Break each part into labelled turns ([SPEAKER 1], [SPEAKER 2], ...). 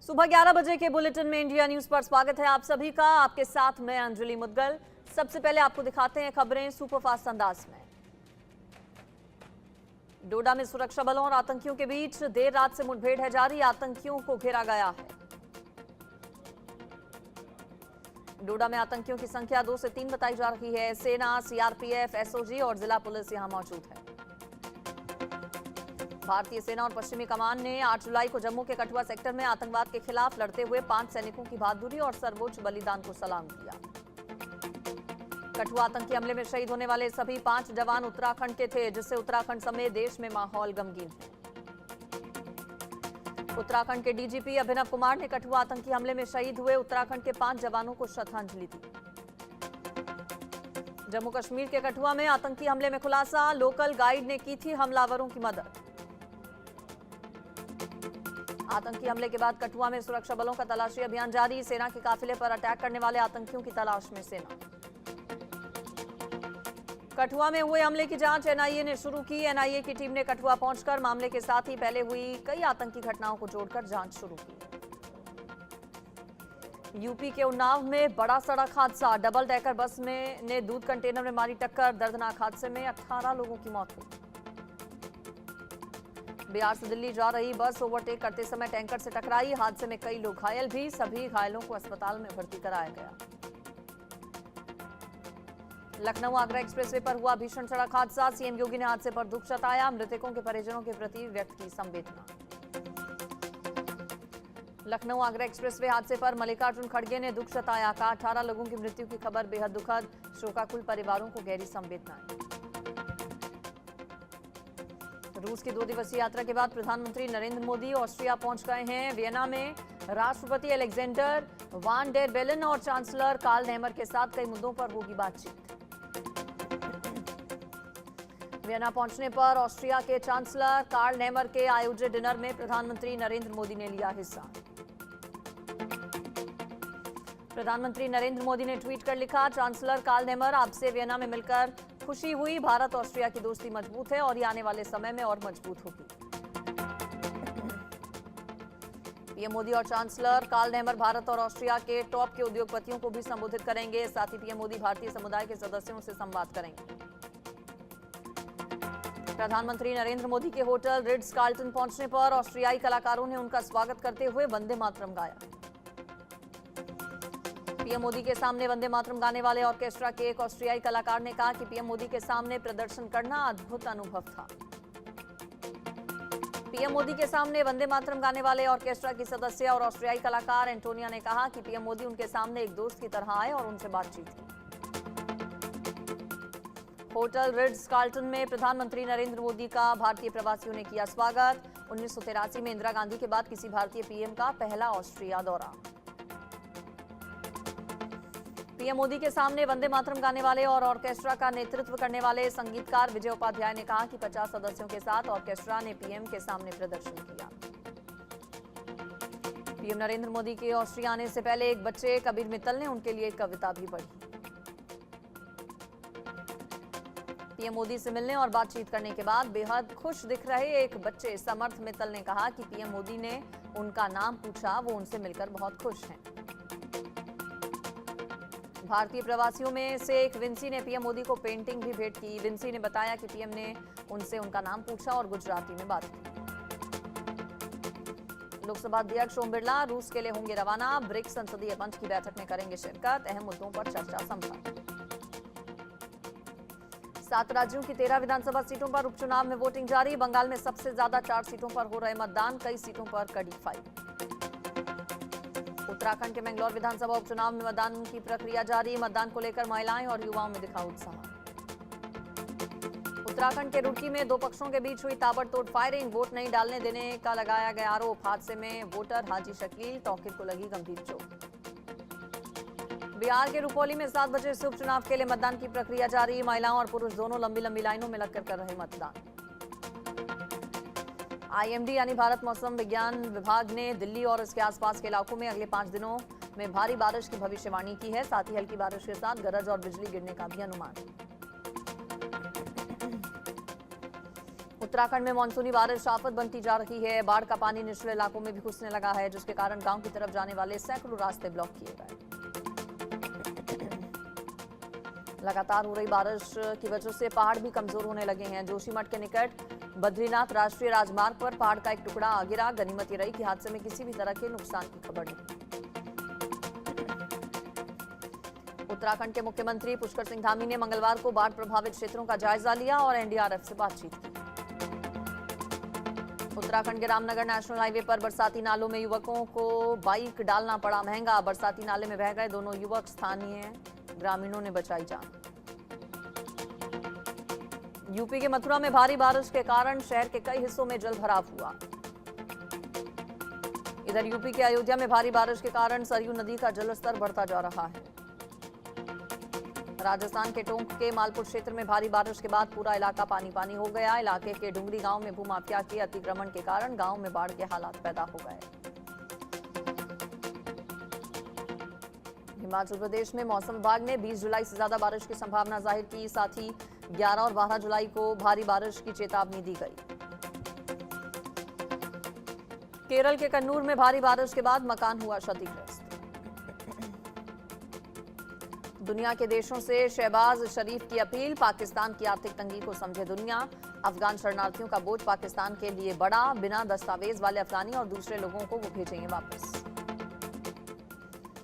[SPEAKER 1] सुबह 11 बजे के बुलेटिन में इंडिया न्यूज पर स्वागत है आप सभी का। आपके साथ मैं अंजलि मुदगल। सबसे पहले आपको दिखाते हैं खबरें सुपरफास्ट अंदाज में। डोडा में सुरक्षा बलों और आतंकियों के बीच देर रात से मुठभेड़ है जारी, आतंकियों को घेरा गया है। डोडा में आतंकियों की संख्या 2 से 3 बताई जा रही है। सेना, सीआरपीएफ, एसओजी और जिला पुलिस यहां मौजूद है। भारतीय सेना और पश्चिमी कमान ने 8 जुलाई को जम्मू के कठुआ सेक्टर में आतंकवाद के खिलाफ लड़ते हुए 5 सैनिकों की बहादुरी और सर्वोच्च बलिदान को सलाम किया। कठुआ आतंकी हमले में शहीद होने वाले सभी 5 जवान उत्तराखंड के थे, जिससे उत्तराखंड समेत देश में माहौल गमगीन है। उत्तराखंड के डीजीपी अभिनव कुमार ने कठुआ आतंकी हमले में शहीद हुए उत्तराखंड के 5 जवानों को श्रद्धांजलि दी। जम्मू कश्मीर के कठुआ में आतंकी हमले में खुलासा, लोकल गाइड ने की थी हमलावरों की मदद। आतंकी हमले के बाद कठुआ में सुरक्षा बलों का तलाशी अभियान जारी, सेना के काफिले पर अटैक करने वाले आतंकियों की तलाश में सेना। कठुआ में हुए हमले की जांच एनआईए ने शुरू की। एनआईए की टीम ने कठुआ पहुंचकर मामले के साथ ही पहले हुई कई आतंकी घटनाओं को जोड़कर जांच शुरू की। यूपी के उन्नाव में बड़ा सड़क हादसा, डबल डेकर बस में ने दूध कंटेनर में मारी टक्कर, दर्दनाक हादसे में 18 लोगों की मौत हुई। बिहार से दिल्ली जा रही बस ओवरटेक करते समय टैंकर से टकराई, हादसे में कई लोग घायल भी, सभी घायलों को अस्पताल में भर्ती कराया गया। लखनऊ आगरा एक्सप्रेसवे पर हुआ भीषण सड़क हादसा, सीएम योगी ने हादसे पर दुख जताया, मृतकों के परिजनों के प्रति व्यक्त की संवेदना। लखनऊ आगरा एक्सप्रेसवे हादसे पर मल्लिकार्जुन खड़गे ने दुख जताया, कहा 18 लोगों की मृत्यु की खबर बेहद दुखद, शोकाकुल परिवारों को गहरी संवेदनाएं। रूस की 2 दिवसीय यात्रा के बाद प्रधानमंत्री नरेंद्र मोदी ऑस्ट्रिया पहुंच गए हैं। वियना में राष्ट्रपति अलेक्जेंडर वान डेर बेलन और चांसलर कार्ल नेमर के साथ कई मुद्दों पर होगी बातचीत। वियना पहुंचने पर ऑस्ट्रिया के चांसलर कार्ल नेमर के आयोजित डिनर में प्रधानमंत्री नरेंद्र मोदी ने लिया हिस्सा। प्रधानमंत्री नरेंद्र मोदी ने ट्वीट कर लिखा, चांसलर कार्ल नेमर, आपसे वियना में मिलकर खुशी हुई, भारत ऑस्ट्रिया की दोस्ती मजबूत है और ये आने वाले समय में और मजबूत होगी। पीएम मोदी और चांसलर कार्ल नेमर भारत और ऑस्ट्रिया के टॉप के उद्योगपतियों को भी संबोधित करेंगे। साथ ही पीएम मोदी भारतीय समुदाय के सदस्यों से संवाद करेंगे। प्रधानमंत्री नरेंद्र मोदी के होटल रिट्ज कार्ल्टन पहुंचने पर ऑस्ट्रियाई कलाकारों ने उनका स्वागत करते हुए वंदे मातरम गाया। पीएम मोदी के सामने वंदे मातरम गाने वाले ऑर्केस्ट्रा के एक ऑस्ट्रियाई कलाकार ने कहा कि पीएम मोदी के सामने प्रदर्शन करना अद्भुत अनुभव था। पीएम मोदी के सामने वंदे मातरम गाने वाले ऑर्केस्ट्रा की सदस्य और ऑस्ट्रियाई कलाकार एंटोनिया ने कहा कि पीएम मोदी उनके सामने एक दोस्त की तरह आए और उनसे बातचीत की। होटल रिट्ज कार्ल्टन में प्रधानमंत्री नरेंद्र मोदी का भारतीय प्रवासियों ने किया स्वागत। 1983 में इंदिरा गांधी के बाद किसी भारतीय पीएम का पहला ऑस्ट्रिया दौरा। पीएम मोदी के सामने वंदे मातरम गाने वाले और ऑर्केस्ट्रा का नेतृत्व करने वाले संगीतकार विजय उपाध्याय ने कहा कि 50 सदस्यों के साथ ऑर्केस्ट्रा ने पीएम के सामने प्रदर्शन किया। पीएम नरेंद्र मोदी के ऑस्ट्रिया आने से पहले एक बच्चे कबीर मित्तल ने उनके लिए एक कविता भी पढ़ी। पीएम मोदी से मिलने और बातचीत करने के बाद बेहद खुश दिख रहे एक बच्चे समर्थ मित्तल ने कहा कि पीएम मोदी ने उनका नाम पूछा, वो उनसे मिलकर बहुत खुश हैं। भारतीय प्रवासियों में से एक विंसी ने पीएम मोदी को पेंटिंग भी भेंट की। विंसी ने बताया कि पीएम ने उनसे उनका नाम पूछा और गुजराती में बात की। लोकसभा अध्यक्ष ओम बिरला रूस के लिए होंगे रवाना, ब्रिक्स संसदीय मंच की बैठक में करेंगे शिरकत, अहम मुद्दों पर चर्चा संभव। 7 राज्यों की 13 विधानसभा सीटों पर उपचुनाव में वोटिंग जारी, बंगाल में सबसे ज्यादा 4 सीटों पर हो रहे मतदान, कई सीटों पर कड़ी फाइट। उत्तराखंड के मैंगलोर विधानसभा उपचुनाव में मतदान की प्रक्रिया जारी, मतदान को लेकर महिलाएं और युवाओं में दिखा उत्साह। उत्तराखंड के रुड़की में 2 पक्षों के बीच हुई ताबड़तोड़ फायरिंग, वोट नहीं डालने देने का लगाया गया आरोप, हादसे में वोटर हाजी शकील तौकीर को लगी गंभीर चोट। बिहार के रुपौली में 7 बजे से उपचुनाव के लिए मतदान की प्रक्रिया जारी, महिलाओं और पुरुष दोनों लंबी लंबी लाइनों में लगकर कर रहे मतदान। आईएमडी यानी भारत मौसम विज्ञान विभाग ने दिल्ली और इसके आसपास के इलाकों में अगले 5 दिनों में भारी बारिश की भविष्यवाणी की है। साथ ही हल्की बारिश के साथ गरज और बिजली गिरने का भी अनुमान। उत्तराखंड में मानसूनी बारिश आफत बनती जा रही है। बाढ़ का पानी निचले इलाकों में भी घुसने लगा है, जिसके कारण गांव की तरफ जाने वाले सैकड़ों रास्ते ब्लॉक किए गए। लगातार हो रही बारिश की वजह से पहाड़ भी कमजोर होने लगे हैं। जोशीमठ के निकट बद्रीनाथ राष्ट्रीय राजमार्ग पर पहाड़ का एक टुकड़ा गिरा। गनीमत ये रही कि हादसे में किसी भी तरह के नुकसान की खबर नहीं। उत्तराखंड के मुख्यमंत्री पुष्कर सिंह धामी ने मंगलवार को बाढ़ प्रभावित क्षेत्रों का जायजा लिया और एनडीआरएफ से बातचीत की। उत्तराखंड के रामनगर नेशनल हाईवे पर बरसाती नालों में युवकों को बाइक डालना पड़ा महंगा। बरसाती नाले में बह गए दोनों युवक, स्थानीय ग्रामीणों ने बचाई जान। यूपी के मथुरा में भारी बारिश के कारण शहर के कई हिस्सों में जल भराव हुआ। इधर यूपी के अयोध्या में भारी बारिश के कारण सरयू नदी का जलस्तर बढ़ता जा रहा है। राजस्थान के टोंक के मालपुर क्षेत्र में भारी बारिश के बाद पूरा इलाका पानी पानी हो गया। इलाके के डुंगरी गांव में भूमाफिया के अतिक्रमण के कारण गांव में बाढ़ के हालात पैदा हो गए। हिमाचल प्रदेश में मौसम विभाग ने 20 जुलाई से ज्यादा बारिश की संभावना जाहिर की। साथ ही 11 और 12 जुलाई को भारी बारिश की चेतावनी दी गई। केरल के कन्नूर में भारी बारिश के बाद मकान हुआ क्षतिग्रस्त। दुनिया के देशों से शहबाज शरीफ की अपील, पाकिस्तान की आर्थिक तंगी को समझे दुनिया। अफगान शरणार्थियों का बोझ पाकिस्तान के लिए बड़ा, बिना दस्तावेज वाले अफगानी और दूसरे लोगों को वो भेजेंगे वापस।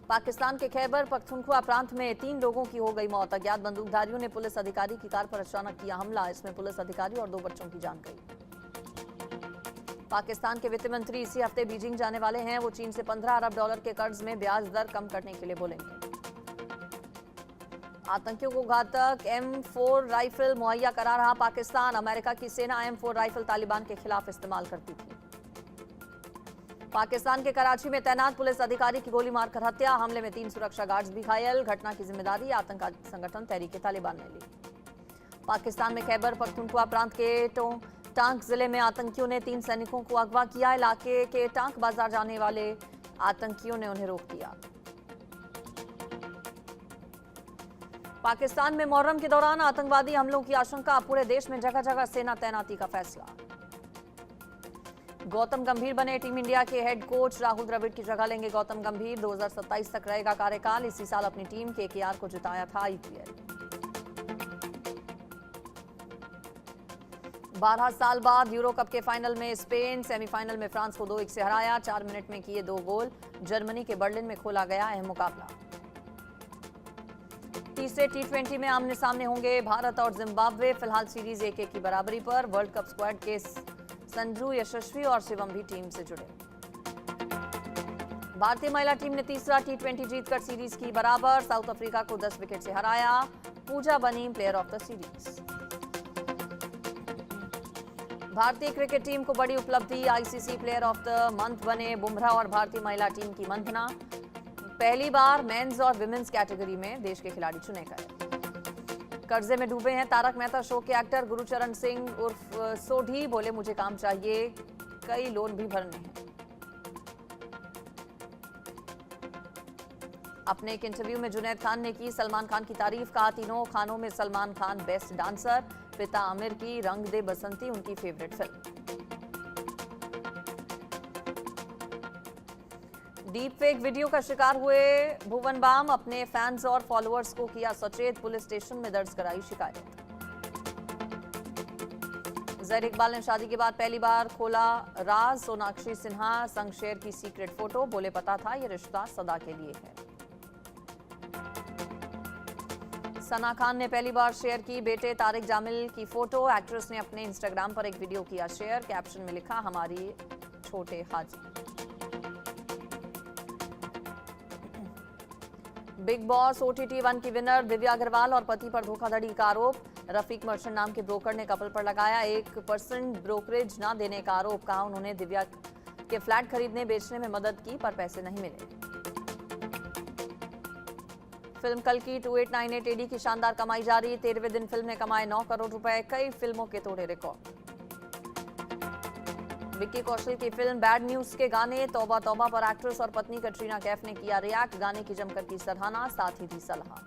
[SPEAKER 1] पाकिस्तान के खैबर पख्तूनख्वा प्रांत में 3 लोगों की हो गई मौत। अज्ञात बंदूकधारियों ने पुलिस अधिकारी की कार पर अचानक किया हमला। इसमें पुलिस अधिकारी और 2 बच्चों की जान गई। पाकिस्तान के वित्त मंत्री इसी हफ्ते बीजिंग जाने वाले हैं। वो चीन से $15 अरब के कर्ज में ब्याज दर कम करने के लिए बोलेंगे। आतंकियों को घातक M4 राइफल मुहैया करा रहा पाकिस्तान। अमेरिका की सेना M4 राइफल तालिबान के खिलाफ इस्तेमाल करती थी। पाकिस्तान के कराची में तैनात पुलिस अधिकारी की गोली मारकर हत्या। हमले में 3 सुरक्षा गार्ड्स भी घायल। घटना की जिम्मेदारी आतंकी संगठन तहरीक-ए-तालिबान ने ली। पाकिस्तान में खैबर पख्तूनख्वा प्रांत के टांक जिले में आतंकियों ने 3 सैनिकों को अगवा किया। इलाके के टांक बाजार जाने वाले आतंकियों ने उन्हें रोक दिया। पाकिस्तान में मुहर्रम के दौरान आतंकवादी हमलों की आशंका। पूरे देश में जगह जगह सेना तैनाती का फैसला। गौतम गंभीर बने टीम इंडिया के हेड कोच। राहुल द्रविड़ की जगह लेंगे गौतम गंभीर। 2027 तक रहेगा कार्यकाल। इसी साल अपनी टीम KKR को जिताया था IPL। 12 साल बाद यूरो कप के फाइनल में स्पेन सेमीफाइनल में फ्रांस को 2-1 से हराया। 4 मिनट में किए 2 गोल। जर्मनी के बर्लिन में खोला गया अहम मुकाबला। तीसरे T20 में आमने सामने होंगे भारत और जिम्बाब्वे। फिलहाल सीरीज 1-1 की बराबरी पर। वर्ल्ड कप स्क्वाड के संजू, यशस्वी और शिवम भी टीम से जुड़े। भारतीय महिला टीम ने तीसरा T20 जीतकर सीरीज की बराबर। साउथ अफ्रीका को 10 विकेट से हराया। पूजा बनी प्लेयर ऑफ द सीरीज। भारतीय क्रिकेट टीम को बड़ी उपलब्धि। ICC player of the month बने बुमराह और भारतीय महिला टीम की मंथना। पहली बार मेंस और विमेंस कैटेगरी में देश के खिलाड़ी चुने गए। कर्जे में डूबे हैं तारक मेहता शो के एक्टर गुरचरण सिंह उर्फ सोढ़ी। बोले मुझे काम चाहिए, कई लोन भी भरने हैं। अपने एक इंटरव्यू में जुनैद खान ने की सलमान खान की तारीफ। कहा तीनों खानों में सलमान खान बेस्ट डांसर। पिता आमिर की रंग दे बसंती उनकी favourite film. Deep fake video का शिकार हुए भुवन बाम। अपने फैंस और फॉलोअर्स को किया सचेत। पुलिस स्टेशन में दर्ज कराई शिकायत। जहीर इकबाल ने शादी के बाद पहली बार खोला राज। सोनाक्षी सिन्हा संग शेयर की सीक्रेट फोटो। बोले पता था ये रिश्ता सदा के लिए है। सना खान ने पहली बार शेयर की बेटे तारिक जामिल की फोटो। एक्ट्रेस ने अपने इंस्टाग्राम पर एक वीडियो किया शेयर। कैप्शन में लिखा हमारी छोटे हाजी। बिग बॉस OTT 1 की विनर दिव्या अग्रवाल और पति पर धोखाधड़ी का आरोप। रफीक मर्चेंट नाम के ब्रोकर ने कपल पर लगाया 1% ब्रोकरेज न देने का आरोप। कहा उन्होंने दिव्या के फ्लैट खरीदने बेचने में मदद की पर पैसे नहीं मिले। फिल्म कल की 2898 AD की शानदार कमाई जारी। 13वें दिन फिल्म ने कमाए 9 करोड़ रुपए। कई फिल्मों के तोड़े रिकॉर्ड। विक्की कौशल की फिल्म बैड न्यूज के गाने तौबा तौबा पर एक्ट्रेस और पत्नी कटरीना कैफ ने किया रिएक्ट। गाने की जमकर की सराहना, साथ ही दी सलाह।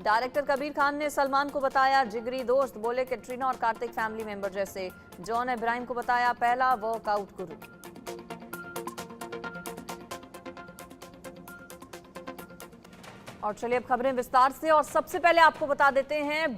[SPEAKER 1] डायरेक्टर कबीर खान ने सलमान को बताया जिगरी दोस्त, बोले कैटरीना और कार्तिक फैमिली मेंबर जैसे। जॉन इब्राहिम को बताया पहला वर्कआउट गुरु। और चलिए अब खबरें विस्तार से, और सबसे पहले आपको बता देते हैं